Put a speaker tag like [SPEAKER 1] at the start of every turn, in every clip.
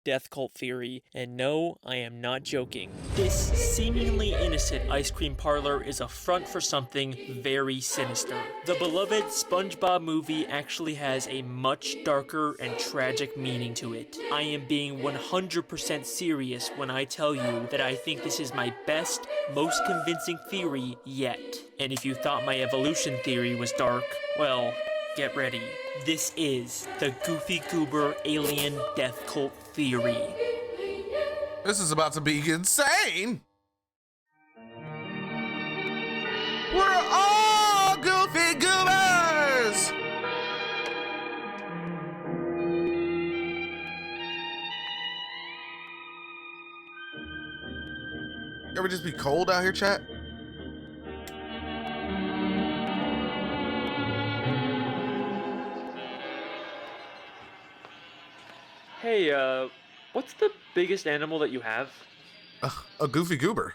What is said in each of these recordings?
[SPEAKER 1] death cult theory, and no, I am not joking. This seemingly innocent ice cream parlor is a front for something very sinister. The beloved SpongeBob movie actually has a much darker and tragic meaning to it. I am being 100% serious when I tell you that I think this is my best, most convincing theory yet. And if you thought my evolution theory was dark, well, get ready. This is the Goofy Goober alien death cult theory.
[SPEAKER 2] This is about to be insane! We're all Goofy Goobers! Ever just be cold out here, chat?
[SPEAKER 1] Hey, what's the biggest animal that you have?
[SPEAKER 2] A Goofy Goober.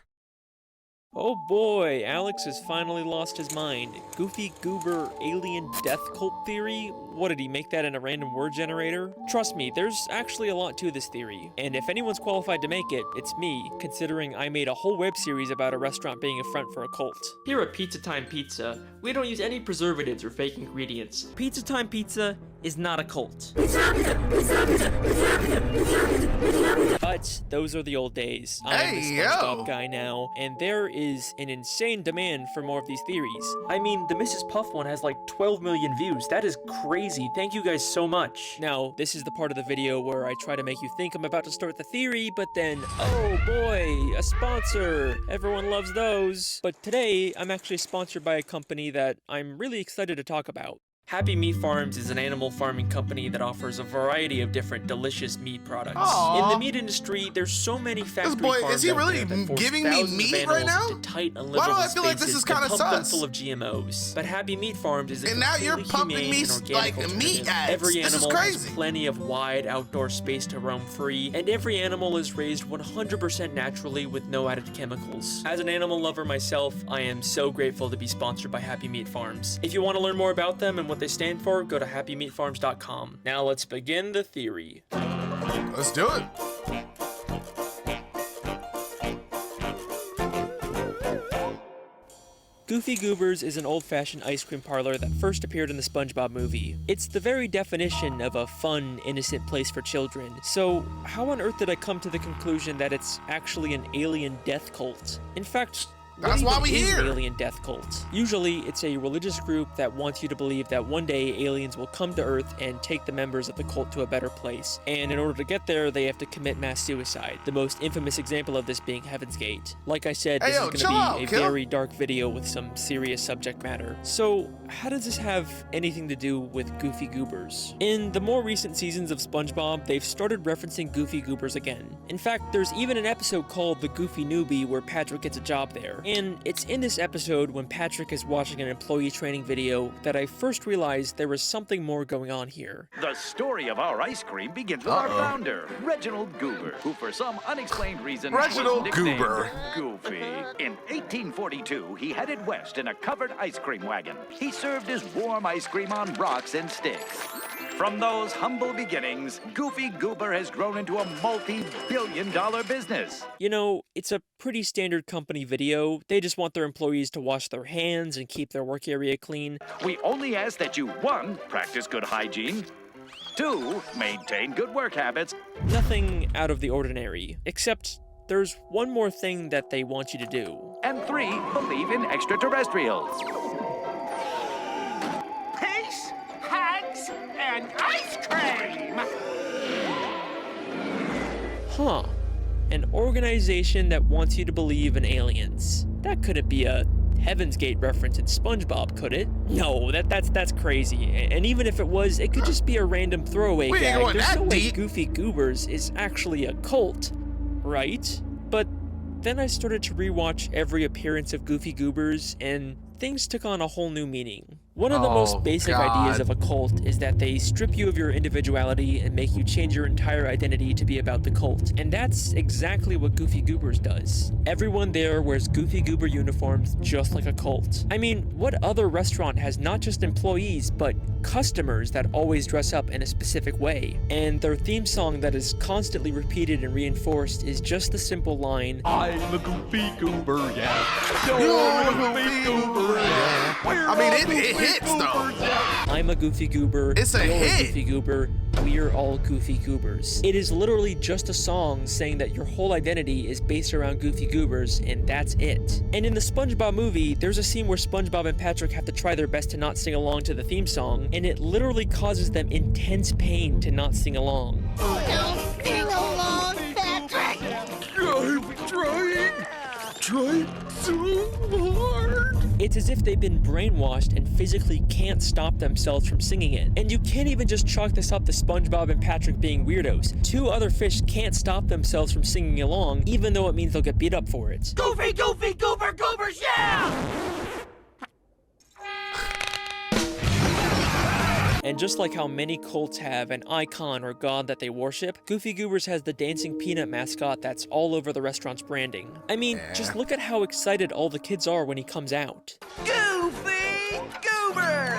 [SPEAKER 1] Oh boy, Alex has finally lost his mind. Goofy Goober alien death cult theory? What, did he make that in a random word generator? Trust me, there's actually a lot to this theory. And if anyone's qualified to make it, it's me, considering I made a whole web series about a restaurant being a front for a cult. Here at Pizza Time Pizza, we don't use any preservatives or fake ingredients. Pizza Time Pizza is not a cult. But those are the old days. I'm the SpongeBob guy now, and there is an insane demand for more of these theories. I mean, the Mrs. Puff one has like 12 million views. That is crazy. Thank you guys so much. Now, this is the part of the video where I try to make you think I'm about to start the theory, but then, oh boy, a sponsor. Everyone loves those. But today, I'm actually sponsored by a company that I'm really excited to talk about. Happy Meat Farms is an animal farming company that offers a variety of different delicious meat products.
[SPEAKER 2] Aww.
[SPEAKER 1] In the meat industry, there's so many factory farms
[SPEAKER 2] is he really giving me meat right now?
[SPEAKER 1] Tight,
[SPEAKER 2] why do I feel like this is kind of sus?
[SPEAKER 1] Full of GMOs. But Happy Meat Farms is a
[SPEAKER 2] and now you're pumping me like meat ads.
[SPEAKER 1] Every
[SPEAKER 2] this
[SPEAKER 1] animal
[SPEAKER 2] is crazy.
[SPEAKER 1] has plenty of wide outdoor space to roam free, and every animal is raised 100% naturally with no added chemicals. As an animal lover myself, I am so grateful to be sponsored by Happy Meat Farms. If you want to learn more about them and what they stand for, go to happymeatfarms.com. Now let's begin the theory.
[SPEAKER 2] Let's do it.
[SPEAKER 1] Goofy Goobers is an old-fashioned ice cream parlor that first appeared in the SpongeBob movie. It's the very definition of a fun, innocent place for children. So, how on earth did I come to the conclusion that it's actually an alien death cult? In fact,
[SPEAKER 2] that's why we here.
[SPEAKER 1] Alien death cult. Usually, it's a religious group that wants you to believe that one day aliens will come to Earth and take the members of the cult to a better place. And in order to get there, they have to commit mass suicide. The most infamous example of this being Heaven's Gate. Like I said, this is going to be a very dark video with some serious subject matter. So, how does this have anything to do with Goofy Goobers? In the more recent seasons of SpongeBob, they've started referencing Goofy Goobers again. In fact, there's even an episode called The Goofy Newbie where Patrick gets a job there. And it's in this episode when Patrick is watching an employee training video that I first realized there was something more going on here.
[SPEAKER 3] The story of our ice cream begins with our founder, Reginald Goober, who for some unexplained reason was nicknamed Goofy. In 1842, he headed west in a covered ice cream wagon. He served his warm ice cream on rocks and sticks. From those humble beginnings, Goofy Goober has grown into a multi-billion-dollar business.
[SPEAKER 1] You know, it's a pretty standard company video. They just want their employees to wash their hands and keep their work area clean.
[SPEAKER 3] We only ask that you, 1, practice good hygiene, 2, maintain good work habits.
[SPEAKER 1] Nothing out of the ordinary, except there's one more thing that they want you to do.
[SPEAKER 3] And 3, believe in extraterrestrials.
[SPEAKER 4] Peace, hugs, and ice cream!
[SPEAKER 1] Huh. An organization that wants you to believe in aliens. That couldn't be a Heaven's Gate reference in SpongeBob, could it? No, that's crazy. And even if it was, it could just be a random throwaway gag. There's no way Goofy Goobers is actually a cult, right? But then I started to rewatch every appearance of Goofy Goobers, and things took on a whole new meaning. One of the most basic ideas of a cult is that they strip you of your individuality and make you change your entire identity to be about the cult. And that's exactly what Goofy Goobers does. Everyone there wears Goofy Goober uniforms just like a cult. I mean, what other restaurant has not just employees, but customers that always dress up in a specific way? And their theme song that is constantly repeated and reinforced is just the simple line,
[SPEAKER 5] I'm a Goofy Goober, yeah.
[SPEAKER 2] You're a Goofy Goober, yeah. I mean, it hits though.
[SPEAKER 1] I'm a Goofy Goober.
[SPEAKER 2] It's a
[SPEAKER 1] you're
[SPEAKER 2] hit.
[SPEAKER 1] A Goofy Goober. We're all Goofy Goobers. It is literally just a song saying that your whole identity is based around Goofy Goobers, and that's it. And in the SpongeBob movie, there's a scene where SpongeBob and Patrick have to try their best to not sing along to the theme song, and it literally causes them intense pain to not sing along.
[SPEAKER 6] Don't sing along, Patrick!
[SPEAKER 5] I'm trying so hard.
[SPEAKER 1] It's as if they've been brainwashed and physically can't stop themselves from singing it. And you can't even just chalk this up to SpongeBob and Patrick being weirdos. Two other fish can't stop themselves from singing along, even though it means they'll get beat up for it.
[SPEAKER 4] Goofy, Goofy, Goober, Goobers, yeah!
[SPEAKER 1] And just like how many cults have an icon or god that they worship, Goofy Goobers has the dancing peanut mascot that's all over the restaurant's branding. I mean, just look at how excited all the kids are when he comes out.
[SPEAKER 4] Goofy Goober!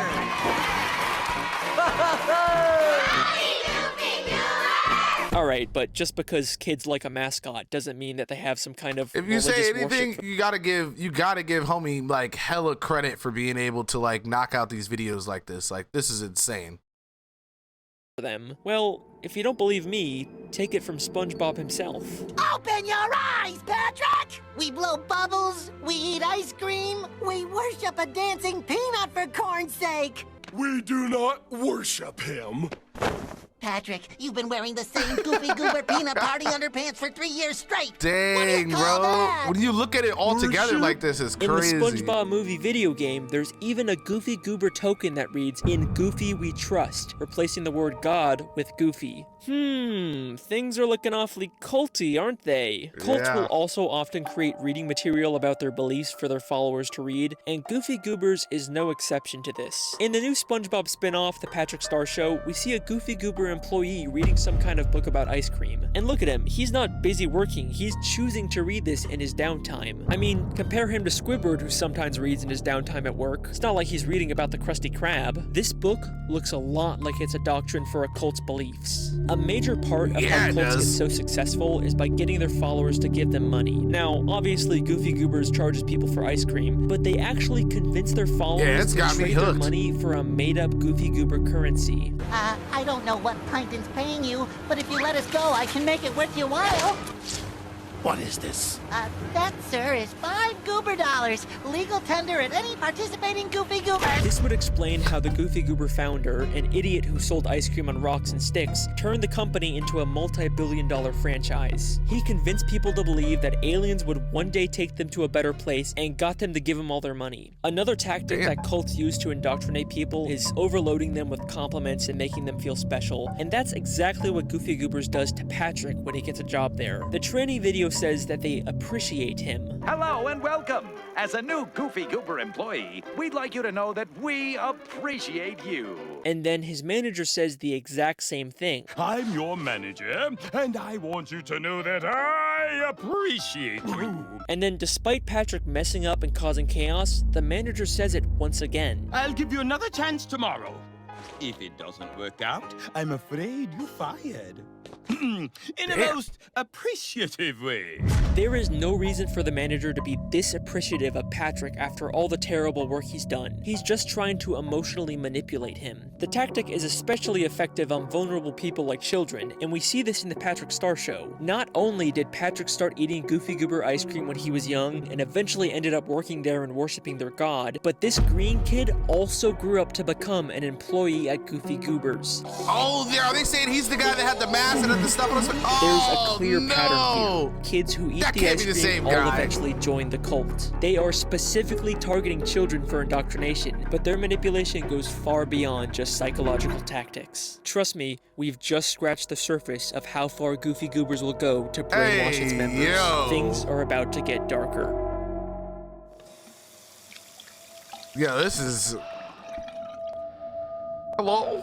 [SPEAKER 1] Alright, but just because kids like a mascot doesn't mean that they have some kind of
[SPEAKER 2] If you say anything,
[SPEAKER 1] worship.
[SPEAKER 2] you gotta give homie like hella credit for being able to like knock out these videos like this. Like, this is insane.
[SPEAKER 1] For them. Well, if you don't believe me, take it from SpongeBob himself.
[SPEAKER 6] Open your eyes, Patrick! We blow bubbles, we eat ice cream, we worship a dancing peanut for corn's sake!
[SPEAKER 5] We do not worship him.
[SPEAKER 6] Patrick, you've been wearing the same Goofy Goober peanut party underpants for 3 years straight!
[SPEAKER 2] Dang, bro. When you look at it all together like this, it's crazy.
[SPEAKER 1] In the SpongeBob movie video game, there's even a Goofy Goober token that reads, "In Goofy we trust," replacing the word God with Goofy. Things are looking awfully culty, aren't they? Cults will also often create reading material about their beliefs for their followers to read, and Goofy Goobers is no exception to this. In the new SpongeBob spin-off, The Patrick Star Show, we see a Goofy Goober employee reading some kind of book about ice cream. And look at him, he's not busy working, he's choosing to read this in his downtime. I mean, compare him to Squidward, who sometimes reads in his downtime at work. It's not like he's reading about the Krusty Krab. This book looks a lot like it's a doctrine for a cult's beliefs. A major part of how cults get so successful is by getting their followers to give them money. Now, obviously, Goofy Goobers charges people for ice cream, but they actually convince their followers to trade their money for a made-up Goofy Goober currency.
[SPEAKER 6] I don't know what Plankton's paying you, but if you let us go, I can make it worth your while.
[SPEAKER 5] What is this?
[SPEAKER 6] That, sir, is $5 Goober dollars. Legal tender at any participating Goofy Goober.
[SPEAKER 1] This would explain how the Goofy Goober founder, an idiot who sold ice cream on rocks and sticks, turned the company into a multi-billion-dollar franchise. He convinced people to believe that aliens would one day take them to a better place and got them to give them all their money. Another tactic that cults use to indoctrinate people is overloading them with compliments and making them feel special, and that's exactly what Goofy Goobers does to Patrick when he gets a job there. The tranny video says that they appreciate him.
[SPEAKER 3] Hello and welcome. As a new Goofy Goober employee, we'd like you to know that we appreciate you.
[SPEAKER 1] And then his manager says the exact same thing.
[SPEAKER 5] I'm your manager, and I want you to know that I appreciate you.
[SPEAKER 1] And then despite Patrick messing up and causing chaos, the manager says it once again.
[SPEAKER 5] I'll give you another chance tomorrow. If it doesn't work out, I'm afraid you're fired. In a most appreciative way.
[SPEAKER 1] There is no reason for the manager to be this appreciative of Patrick after all the terrible work he's done. He's just trying to emotionally manipulate him. The tactic is especially effective on vulnerable people like children, and we see this in the Patrick Star Show. Not only did Patrick start eating Goofy Goober ice cream when he was young, and eventually ended up working there and worshiping their god, but this green kid also grew up to become an employee at Goofy Goobers.
[SPEAKER 2] Oh, are they saying he's the guy that had the mask and the stuff on his face?
[SPEAKER 1] There's a clear pattern here. Kids who eat the ice cream all eventually join the cult. They are specifically targeting children for indoctrination, but their manipulation goes far beyond just psychological tactics. Trust me, we've just scratched the surface of how far Goofy Goobers will go to brainwash its members. Things are about to get darker.
[SPEAKER 2] Yeah, this is Hello?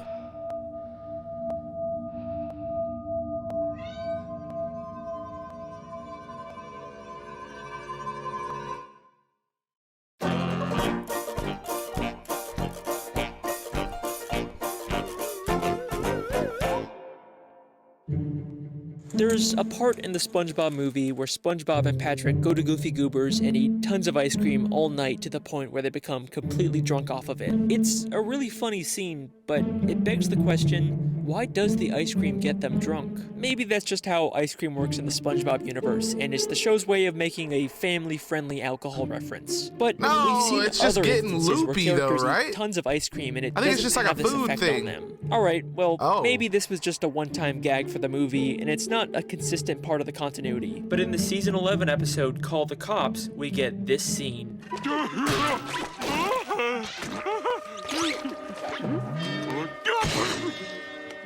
[SPEAKER 1] There's a part in the SpongeBob movie where SpongeBob and Patrick go to Goofy Goobers and eat tons of ice cream all night to the point where they become completely drunk off of it. It's a really funny scene, but it begs the question, why does the ice cream get them drunk? Maybe that's just how ice cream works in the SpongeBob universe, and it's the show's way of making a family-friendly alcohol reference. But we've seen
[SPEAKER 2] it's just
[SPEAKER 1] other
[SPEAKER 2] getting
[SPEAKER 1] instances where
[SPEAKER 2] loopy
[SPEAKER 1] characters
[SPEAKER 2] though, right?
[SPEAKER 1] eat tons of ice cream and it
[SPEAKER 2] I think
[SPEAKER 1] doesn't
[SPEAKER 2] it's just like
[SPEAKER 1] have
[SPEAKER 2] a
[SPEAKER 1] this
[SPEAKER 2] food
[SPEAKER 1] effect
[SPEAKER 2] thing.
[SPEAKER 1] on them. Alright, well, maybe this was just a one-time gag for the movie, and it's not a consistent part of the continuity. But in the season 11 episode, Call the Cops, we get this scene.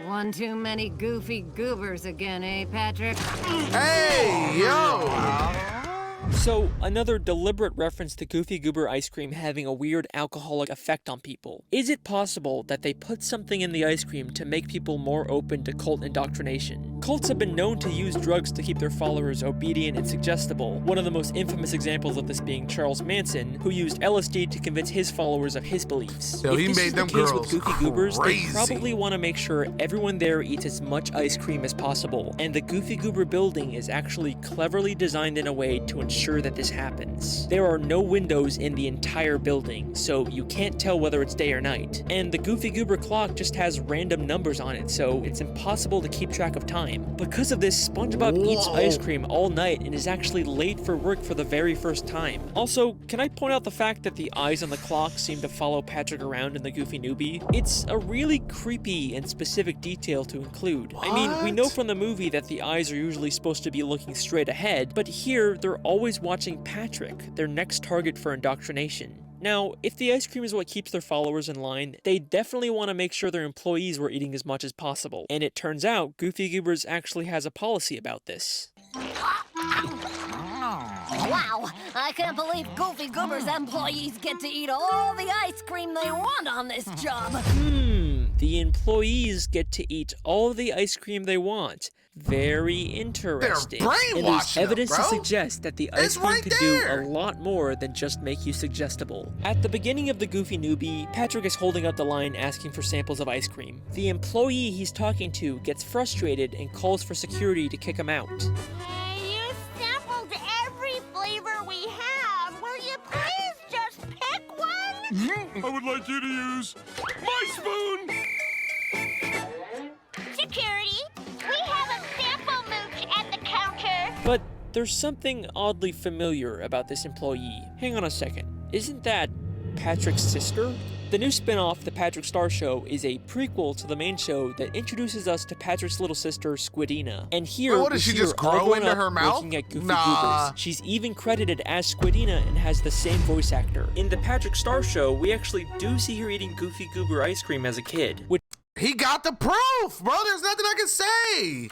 [SPEAKER 7] One too many goofy goobers again, eh, Patrick?
[SPEAKER 2] Hey, yo!
[SPEAKER 1] So, another deliberate reference to Goofy Goober ice cream having a weird alcoholic effect on people. Is it possible that they put something in the ice cream to make people more open to cult indoctrination? Cults have been known to use drugs to keep their followers obedient and suggestible, one of the most infamous examples of this being Charles Manson, who used LSD to convince his followers of his beliefs.
[SPEAKER 2] Yo,
[SPEAKER 1] if
[SPEAKER 2] he
[SPEAKER 1] this
[SPEAKER 2] made
[SPEAKER 1] is
[SPEAKER 2] them
[SPEAKER 1] the case
[SPEAKER 2] girls
[SPEAKER 1] with Goofy Goobers, they
[SPEAKER 2] crazy.
[SPEAKER 1] probably want to make sure everyone there eats as much ice cream as possible, and the Goofy Goober building is actually cleverly designed in a way to ensure that this happens. There are no windows in the entire building, so you can't tell whether it's day or night. And the Goofy Goober clock just has random numbers on it, so it's impossible to keep track of time. Because of this, SpongeBob eats ice cream all night and is actually late for work for the very first time. Also, can I point out the fact that the eyes on the clock seem to follow Patrick around in the Goofy Newbie? It's a really creepy and specific detail to include. I mean, we know from the movie that the eyes are usually supposed to be looking straight ahead, but here they're always watching Patrick, their next target for indoctrination. Now, if the ice cream is what keeps their followers in line, they definitely want to make sure their employees were eating as much as possible. And it turns out Goofy Goobers actually has a policy about this.
[SPEAKER 7] Wow, I can't believe Goofy Goober's employees get to eat all the ice cream they want on this job.
[SPEAKER 1] The employees get to eat all the ice cream they want. Very interesting.
[SPEAKER 2] They're
[SPEAKER 1] And there's
[SPEAKER 2] brainwashing
[SPEAKER 1] evidence
[SPEAKER 2] them,
[SPEAKER 1] to
[SPEAKER 2] bro.
[SPEAKER 1] suggest that the ice
[SPEAKER 2] It's
[SPEAKER 1] cream
[SPEAKER 2] right
[SPEAKER 1] could
[SPEAKER 2] there.
[SPEAKER 1] do a lot more than just make you suggestible. At the beginning of the Goofy Newbie, Patrick is holding up the line asking for samples of ice cream. The employee he's talking to gets frustrated and calls for security to kick him out.
[SPEAKER 8] Hey, you sampled every flavor we have. Will you please just pick one?
[SPEAKER 5] I would like you to use my spoon!
[SPEAKER 8] Security, we have a sample mooch at the counter.
[SPEAKER 1] But there's something oddly familiar about this employee. Hang on a second. Isn't that Patrick's sister? The new spin-off, The Patrick Star Show, is a prequel to the main show that introduces us to Patrick's little sister, Squidina. And here,
[SPEAKER 2] Wait, what, does
[SPEAKER 1] we
[SPEAKER 2] she
[SPEAKER 1] see
[SPEAKER 2] just
[SPEAKER 1] her all
[SPEAKER 2] grow
[SPEAKER 1] grown
[SPEAKER 2] into
[SPEAKER 1] up
[SPEAKER 2] her mouth?
[SPEAKER 1] working at Goofy
[SPEAKER 2] Nah.
[SPEAKER 1] Goobers. She's even credited as Squidina and has the same voice actor. In The Patrick Star Show, we actually do see her eating Goofy Goober ice cream as a kid, which
[SPEAKER 2] He got the proof, bro. There's nothing I can say.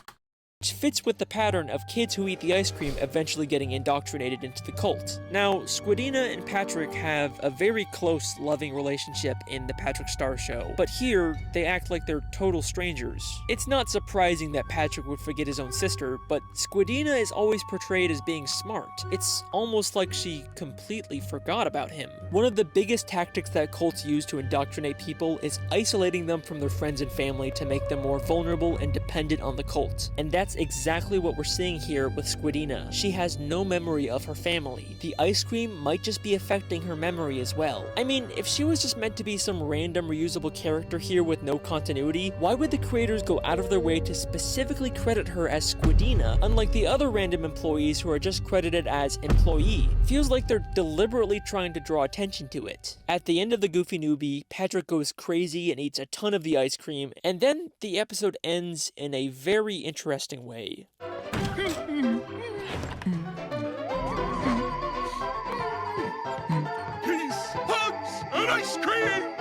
[SPEAKER 1] fits with the pattern of kids who eat the ice cream eventually getting indoctrinated into the cult. Now, Squidina and Patrick have a very close, loving relationship in the Patrick Star Show, but here, they act like they're total strangers. It's not surprising that Patrick would forget his own sister, but Squidina is always portrayed as being smart. It's almost like she completely forgot about him. One of the biggest tactics that cults use to indoctrinate people is isolating them from their friends and family to make them more vulnerable and dependent on the cult. And that's exactly what we're seeing here with Squidina. She has no memory of her family. The ice cream might just be affecting her memory as well. I mean, if she was just meant to be some random reusable character here with no continuity, why would the creators go out of their way to specifically credit her as Squidina, unlike the other random employees who are just credited as employee? Feels like they're deliberately trying to draw attention to it. At the end of the Goofy Newbie, Patrick goes crazy and eats a ton of the ice cream, and then the episode ends in a very interesting way.
[SPEAKER 5] Peace, hugs, and ice cream!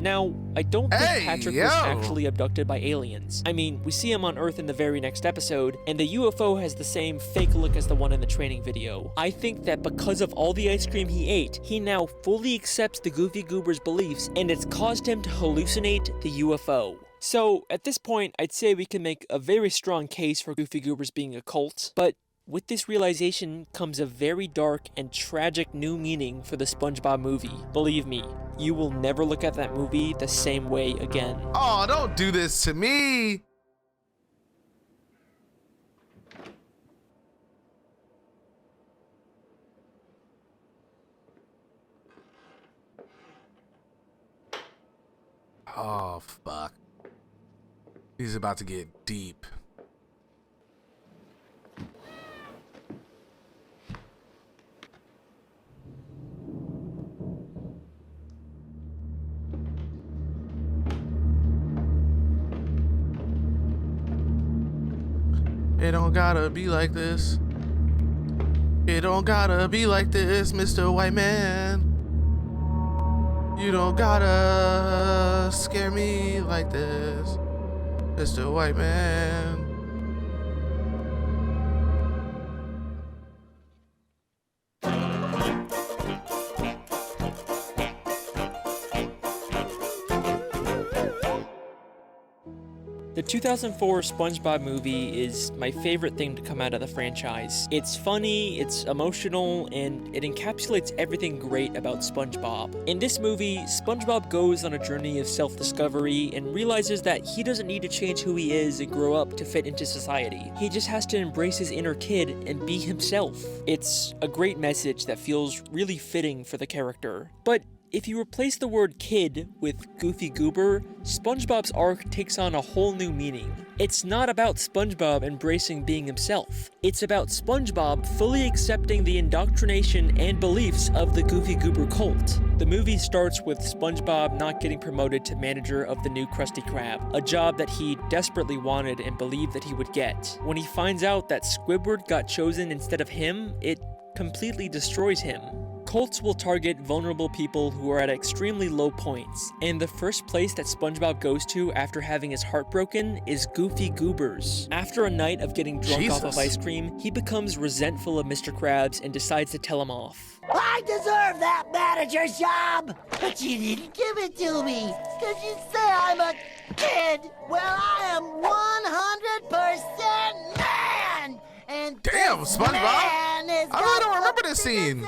[SPEAKER 1] Now, I don't think
[SPEAKER 2] Hey,
[SPEAKER 1] Patrick
[SPEAKER 2] yo.
[SPEAKER 1] was actually abducted by aliens. I mean, we see him on Earth in the very next episode, and the UFO has the same fake look as the one in the training video. I think that because of all the ice cream he ate, he now fully accepts the Goofy Goober's beliefs, and it's caused him to hallucinate the UFO. So, at this point, I'd say we can make a very strong case for Goofy Goobers being a cult, but with this realization comes a very dark and tragic new meaning for the SpongeBob movie. Believe me, you will never look at that movie the same way again.
[SPEAKER 2] Oh, don't do this to me. Oh, fuck. He's about to get deep. It don't gotta be like this. It don't gotta be like this, Mr. White Man. You don't gotta scare me like this, Mr. White Man.
[SPEAKER 1] The 2004 SpongeBob movie is my favorite thing to come out of the franchise. It's funny, it's emotional, and it encapsulates everything great about SpongeBob. In this movie, SpongeBob goes on a journey of self-discovery and realizes that he doesn't need to change who he is and grow up to fit into society. He just has to embrace his inner kid and be himself. It's a great message that feels really fitting for the character. But if you replace the word kid with Goofy Goober, SpongeBob's arc takes on a whole new meaning. It's not about SpongeBob embracing being himself. It's about SpongeBob fully accepting the indoctrination and beliefs of the Goofy Goober cult. The movie starts with SpongeBob not getting promoted to manager of the new Krusty Krab, a job that he desperately wanted and believed that he would get. When he finds out that Squidward got chosen instead of him, it completely destroys him. Cults will target vulnerable people who are at extremely low points, and the first place that SpongeBob goes to after having his heart broken is Goofy Goobers. After a night of getting drunk off of ice cream, he becomes resentful of Mr. Krabs and decides to tell him off.
[SPEAKER 6] I deserve that manager's job, but you didn't give it to me, because you say I'm a kid. Well, I am 100% man! And
[SPEAKER 2] damn, SpongeBob! I really don't remember this scene.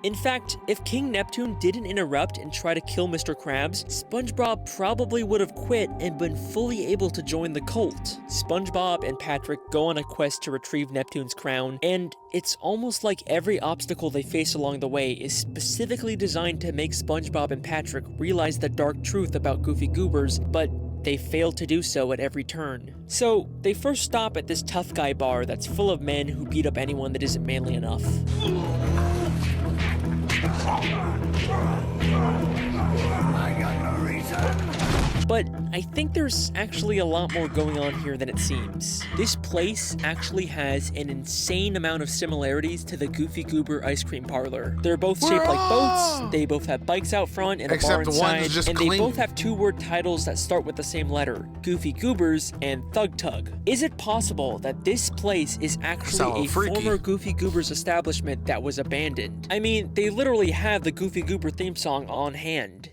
[SPEAKER 1] In fact, if King Neptune didn't interrupt and try to kill Mr. Krabs, SpongeBob probably would have quit and been fully able to join the cult. SpongeBob and Patrick go on a quest to retrieve Neptune's crown, and it's almost like every obstacle they face along the way is specifically designed to make SpongeBob and Patrick realize the dark truth about Goofy Goobers, but they fail to do so at every turn. So, they first stop at this tough guy bar that's full of men who beat up anyone that isn't manly enough.
[SPEAKER 4] I got no reason.
[SPEAKER 1] But I think there's actually a lot more going on here than it seems. This place actually has an insane amount of similarities to the Goofy Goober ice cream parlor. They're both shaped like boats, they both have bikes out front and a bar inside, and they both have two-word titles that start with the same letter, Goofy Goobers and Thug Tug. Is it possible that this place is actually a former Goofy Goobers establishment that was abandoned? I mean, they literally have the Goofy Goober theme song on hand.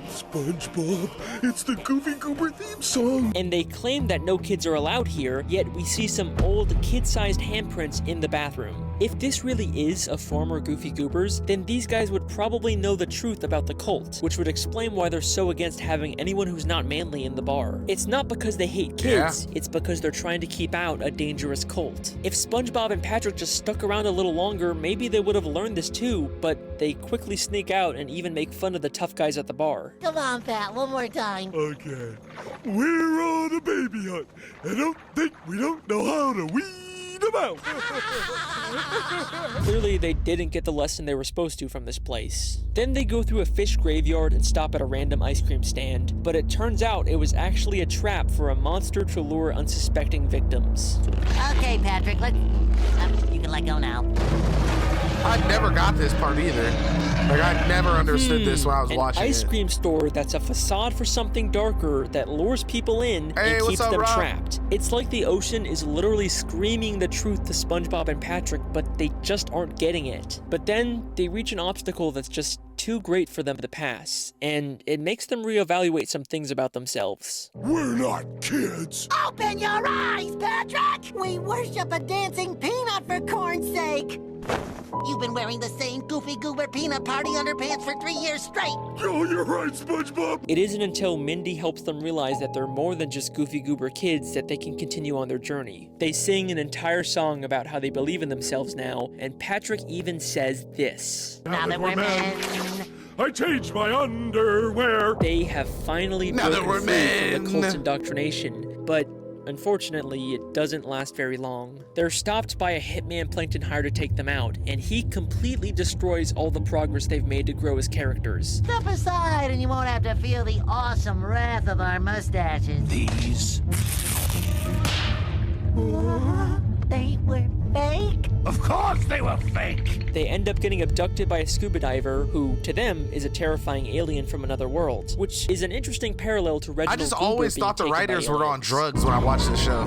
[SPEAKER 9] SpongeBob, it's the Goofy Goober theme song.
[SPEAKER 1] And they claim that no kids are allowed here, yet we see some old kid-sized handprints in the bathroom. If this really is a former Goofy Goobers, then these guys would probably know the truth about the cult, which would explain why they're so against having anyone who's not manly in the bar. It's not because they hate kids, it's because they're trying to keep out a dangerous cult. If SpongeBob and Patrick just stuck around a little longer, maybe they would have learned this too, but they quickly sneak out and even make fun of the tough guys at the bar.
[SPEAKER 6] Come on, Pat, one more time.
[SPEAKER 9] Okay. We're on a baby hunt, and don't think we don't know how to weed them out.
[SPEAKER 1] Clearly, they didn't get the lesson they were supposed to from this place. Then they go through a fish graveyard and stop at a random ice cream stand, but it turns out it was actually a trap for a monster to lure unsuspecting victims.
[SPEAKER 6] Okay, Patrick, you can let go now.
[SPEAKER 2] I never got this part either. Like, I never understood this when I was watching
[SPEAKER 1] An ice
[SPEAKER 2] it.
[SPEAKER 1] cream store that's a facade for something darker that lures people in and keeps them trapped. It's like the ocean is literally screaming the truth to SpongeBob and Patrick, but they just aren't getting it. But then they reach an obstacle that's just too great for them to pass, and it makes them reevaluate some things about themselves.
[SPEAKER 9] We're not kids.
[SPEAKER 6] Open your eyes, Patrick! We worship a dancing peanut for corn's sake! You've been wearing the same goofy goober peanut party underpants for 3 years straight!
[SPEAKER 9] Oh, you're right, SpongeBob!
[SPEAKER 1] It isn't until Mindy helps them realize that they're more than just goofy goober kids that they can continue on their journey. They sing an entire song about how they believe in themselves now, and Patrick even says this.
[SPEAKER 6] Now that we're men,
[SPEAKER 9] I changed my underwear.
[SPEAKER 1] They have finally broken free from the cult's indoctrination, but unfortunately, it doesn't last very long. They're stopped by a hitman Plankton hired to take them out, and he completely destroys all the progress they've made to grow as characters.
[SPEAKER 6] step aside and you won't have to feel the awesome wrath of our mustaches.
[SPEAKER 4] These.
[SPEAKER 6] They were fake?
[SPEAKER 4] Of course they were fake.
[SPEAKER 1] They end up getting abducted by a scuba diver who, to them, is a terrifying alien from another world, which is an interesting parallel to Reginald
[SPEAKER 2] I just
[SPEAKER 1] Goober
[SPEAKER 2] always
[SPEAKER 1] being
[SPEAKER 2] thought the
[SPEAKER 1] taken by
[SPEAKER 2] writers were on
[SPEAKER 1] aliens.
[SPEAKER 2] drugs when I watched the show.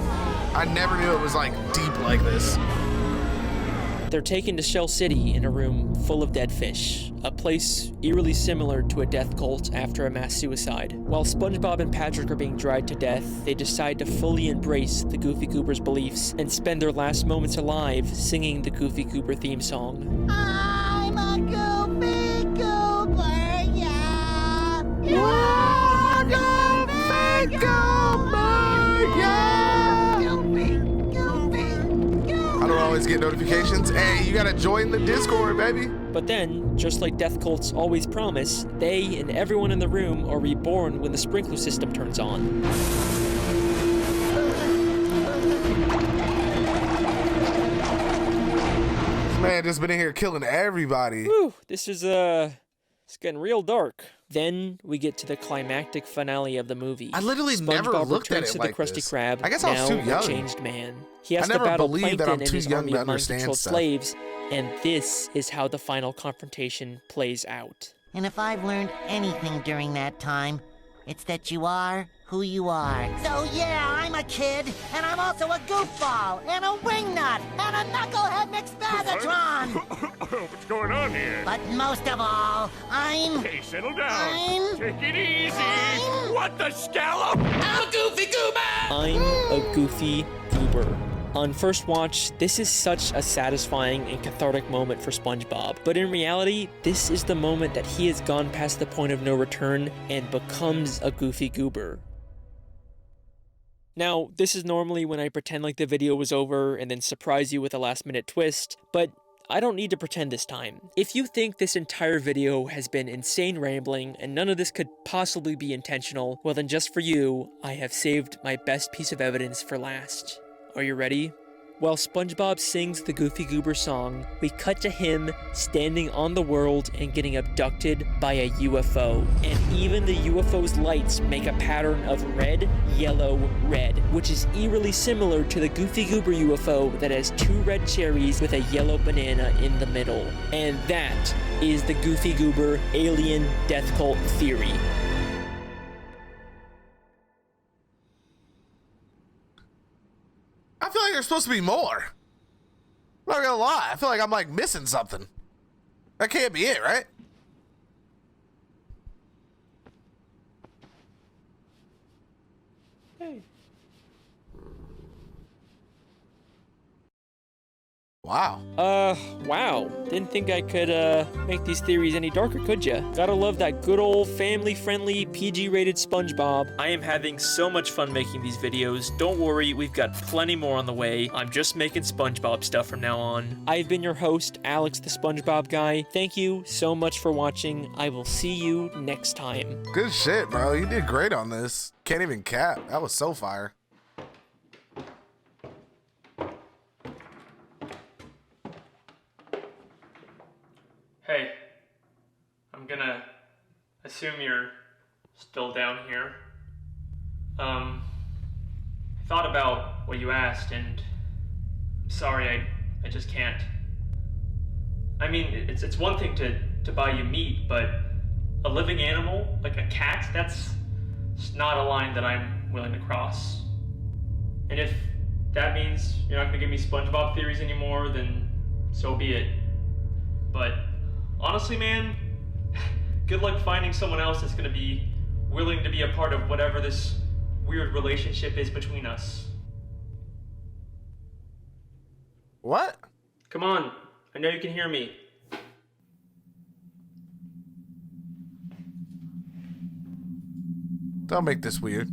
[SPEAKER 2] I never knew it was like deep like this.
[SPEAKER 1] They're taken to Shell City in a room full of dead fish, a place eerily similar to a death cult after a mass suicide. While SpongeBob and Patrick are being dried to death, they decide to fully embrace the Goofy Goobers' beliefs and spend their last moments alive singing the Goofy Goober theme song.
[SPEAKER 6] I'm a goofy goober, yeah! You're a goofy goober, yeah! Goofy, goofy, goofy!
[SPEAKER 2] I don't always get notifications. Hey, you gotta join the Discord, baby.
[SPEAKER 1] But then, just like death cults always promise, they and everyone in the room are reborn when the sprinkler system turns on.
[SPEAKER 2] This man just been in here killing everybody.
[SPEAKER 1] Whew, this is it's getting real dark. Then we get to the climactic finale of the movie.
[SPEAKER 2] I literally
[SPEAKER 1] SpongeBob
[SPEAKER 2] never looked at
[SPEAKER 1] returns
[SPEAKER 2] it
[SPEAKER 1] to
[SPEAKER 2] like
[SPEAKER 1] the Krusty
[SPEAKER 2] this.
[SPEAKER 1] Krab,
[SPEAKER 2] I guess I was too
[SPEAKER 1] now a
[SPEAKER 2] young.
[SPEAKER 1] changed man. He has
[SPEAKER 2] I
[SPEAKER 1] to
[SPEAKER 2] never
[SPEAKER 1] battle
[SPEAKER 2] believed that
[SPEAKER 1] Plankton
[SPEAKER 2] I'm
[SPEAKER 1] and
[SPEAKER 2] too
[SPEAKER 1] his
[SPEAKER 2] young
[SPEAKER 1] army
[SPEAKER 2] to
[SPEAKER 1] of
[SPEAKER 2] understand
[SPEAKER 1] mind-controlled
[SPEAKER 2] stuff.
[SPEAKER 1] slaves, and this is how the final confrontation plays out.
[SPEAKER 6] And if I've learned anything during that time, it's that you are who you are. So yeah, I'm a kid, and I'm also a goofball, and a wingnut, and a knucklehead McSpagatron!
[SPEAKER 9] What's going on here?
[SPEAKER 6] But most of all, I'm...
[SPEAKER 9] Hey, settle down.
[SPEAKER 6] I'm...
[SPEAKER 9] Take it easy.
[SPEAKER 6] I'm...
[SPEAKER 9] What the scallop? I'm a goofy goober.
[SPEAKER 1] I'm a Goofy Goober. On first watch, this is such a satisfying and cathartic moment for SpongeBob, but in reality, this is the moment that he has gone past the point of no return and becomes a Goofy Goober. Now, this is normally when I pretend like the video was over and then surprise you with a last-minute twist, but I don't need to pretend this time. If you think this entire video has been insane rambling and none of this could possibly be intentional, well then just for you, I have saved my best piece of evidence for last. Are you ready? While SpongeBob sings the Goofy Goober song, we cut to him standing on the world and getting abducted by a UFO. And even the UFO's lights make a pattern of red, yellow, red, which is eerily similar to the Goofy Goober UFO that has 2 red cherries with a yellow banana in the middle. And that is the Goofy Goober alien death cult theory.
[SPEAKER 2] I feel like there's supposed to be more. I'm not gonna lie. I feel like I'm like missing something. That can't be it, right?
[SPEAKER 1] Hey.
[SPEAKER 2] Wow.
[SPEAKER 1] Wow. Didn't think I could, make these theories any darker, could ya? Gotta love that good old family-friendly, PG-rated SpongeBob. I am having so much fun making these videos. Don't worry, we've got plenty more on the way. I'm just making SpongeBob stuff from now on. I've been your host, Alex the SpongeBob Guy. Thank you so much for watching. I will see you next time.
[SPEAKER 2] Good shit, bro. You did great on this. Can't even cap. That was so fire.
[SPEAKER 1] Hey, I'm gonna assume you're still down here. I thought about what you asked, and I'm sorry, I just can't. I mean, it's one thing to buy you meat, but a living animal, like a cat, that's not a line that I'm willing to cross. And if that means you're not gonna give me SpongeBob theories anymore, then so be it. But honestly, man, good luck finding someone else that's gonna be willing to be a part of whatever this weird relationship is between us.
[SPEAKER 2] What?
[SPEAKER 1] Come on, I know you can hear me.
[SPEAKER 2] Don't make this weird.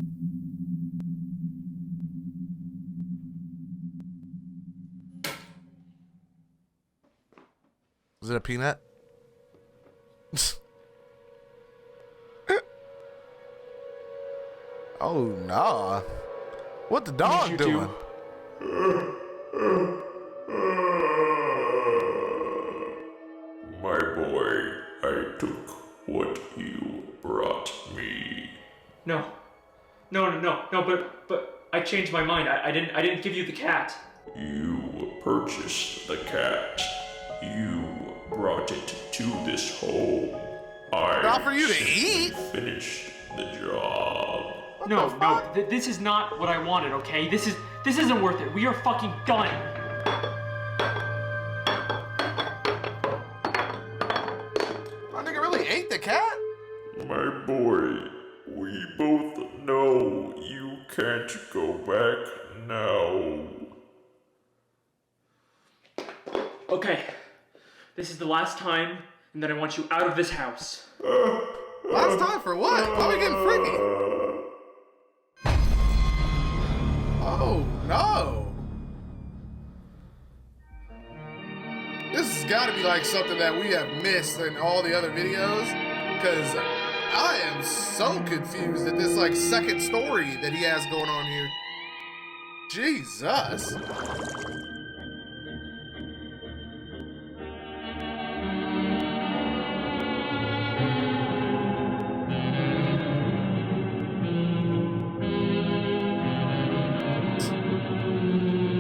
[SPEAKER 2] Was it a peanut? Oh, nah. What the dog doing?
[SPEAKER 9] My boy, I took what you brought me.
[SPEAKER 1] No, but I changed my mind. I didn't give you the cat.
[SPEAKER 9] You purchased the cat. You brought it to this home.
[SPEAKER 2] Not for you to eat.
[SPEAKER 9] Finished the job.
[SPEAKER 1] No, this is not what I wanted, okay? This isn't worth it. We are fucking done.
[SPEAKER 2] My nigga really ate the cat?
[SPEAKER 9] My boy, we both know you can't go back now.
[SPEAKER 1] Okay, this is the last time, and then I want you out of this house.
[SPEAKER 2] Last time for what? Why are we getting freaky? Oh, no. This has got to be like something that we have missed in all the other videos, because I am so confused at this like second story that he has going on here. Jesus.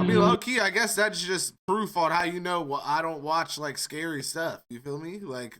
[SPEAKER 2] Low key, I guess that's just proof on how you know I don't watch like scary stuff. You feel me? Like